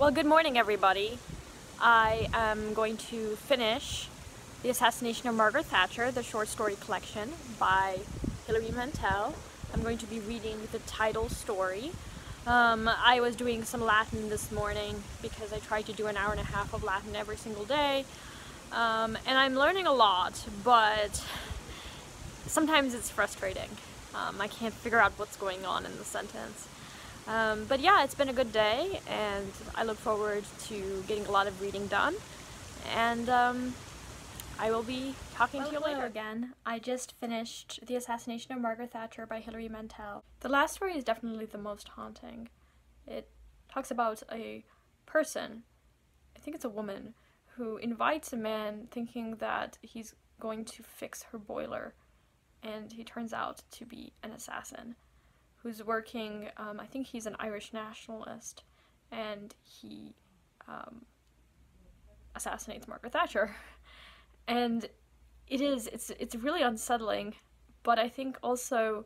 Well, good morning, everybody. I am going to finish The Assassination of Margaret Thatcher, the short story collection by Hilary Mantel. I'm going to be reading the title story. I was doing some Latin this morning because I try to do an hour and a half of Latin every single day. And I'm learning a lot, but sometimes it's frustrating. I can't figure out what's going on in the sentence. But yeah, it's been a good day, and I look forward to getting a lot of reading done, and I will be talking to you later again. I just finished The Assassination of Margaret Thatcher by Hilary Mantel. The last story is definitely the most haunting. It talks about a person, I think it's a woman, who invites a man thinking that he's going to fix her boiler, and he turns out to be an assassin who's working, I think he's an Irish nationalist, and he assassinates Margaret Thatcher. And it's really unsettling, but I think also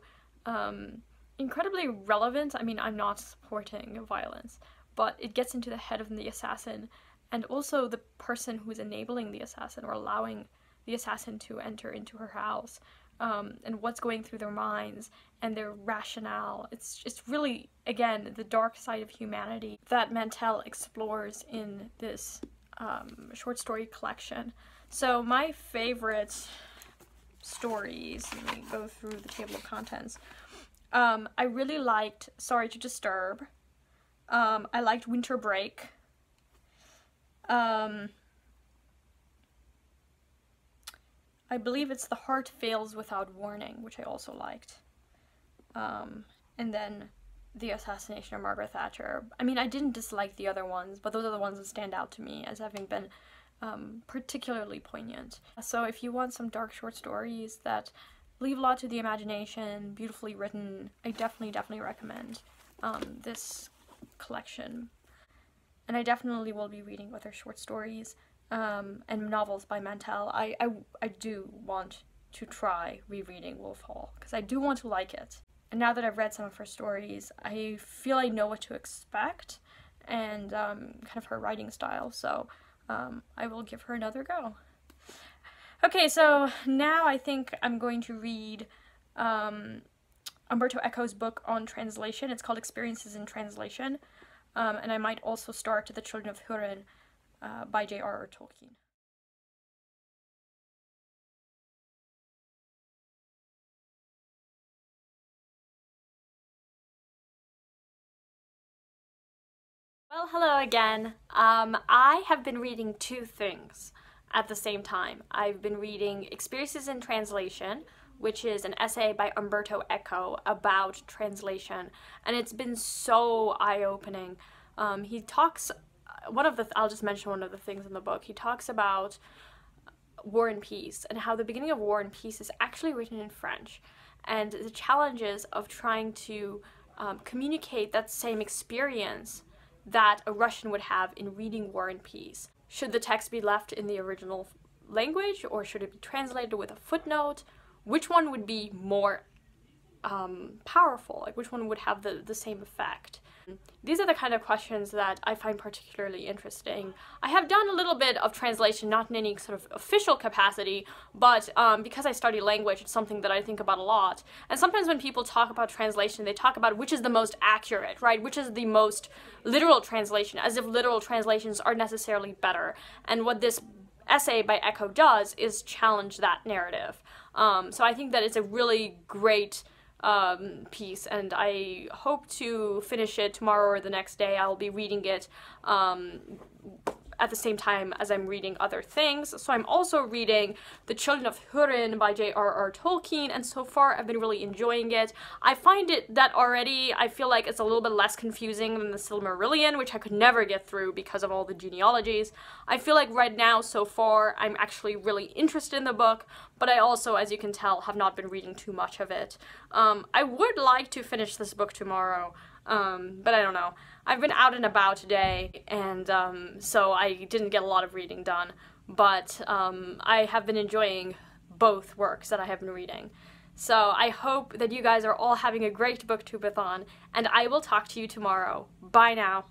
incredibly relevant. I mean, I'm not supporting violence, but it gets into the head of the assassin, and also the person who's enabling the assassin or allowing the assassin to enter into her house. And what's going through their minds and their rationale. It's really, again, the dark side of humanity that Mantel explores in this short story collection. So my favorite stories, let me go through the table of contents. I really liked Sorry to Disturb. I liked Winter Break. I believe it's The Heart Fails Without Warning, which I also liked. And then The Assassination of Margaret Thatcher. I mean, I didn't dislike the other ones, but those are the ones that stand out to me as having been particularly poignant. So if you want some dark short stories that leave a lot to the imagination, beautifully written, I definitely recommend this collection. And I definitely will be reading other short stories and novels by Mantel. I do want to try rereading Wolf Hall, because I do want to like it. And now that I've read some of her stories, I feel I know what to expect, and kind of her writing style, so I will give her another go. Okay, so now I think I'm going to read Umberto Eco's book on translation. It's called Experiences in Translation, and I might also start The Children of Húrin by J.R.R. Tolkien. Well, hello again. I have been reading two things at the same time. I've been reading Experiences in Translation, which is an essay by Umberto Eco about translation, and it's been so eye-opening. He talks, I'll just mention one of the things in the book. He talks about War and Peace, and how the beginning of War and Peace is actually written in French, and the challenges of trying to communicate that same experience that a Russian would have in reading War and Peace. Should the text be left in the original language, or should it be translated with a footnote? Which one would be more powerful? Like, which one would have the same effect? These are the kind of questions that I find particularly interesting. I have done a little bit of translation, not in any sort of official capacity, but because I study language, it's something that I think about a lot. And sometimes when people talk about translation, they talk about which is the most accurate, right? Which is the most literal translation, as if literal translations are necessarily better. And what this essay by Eco does is challenge that narrative. So I think that it's a really great piece, and I hope to finish it tomorrow or the next day. I'll be reading it at the same time as I'm reading other things. So I'm also reading The Children of Húrin by J.R.R. Tolkien, and so far I've been really enjoying it. I find it that already I feel like it's a little bit less confusing than the Silmarillion, which I could never get through because of all the genealogies. I feel like right now, so far, I'm actually really interested in the book, but I also, as you can tell, have not been reading too much of it. I would like to finish this book tomorrow, but I don't know. I've been out and about today, and so I didn't get a lot of reading done, but I have been enjoying both works that I have been reading. So I hope that you guys are all having a great Booktubeathon, and I will talk to you tomorrow. Bye now.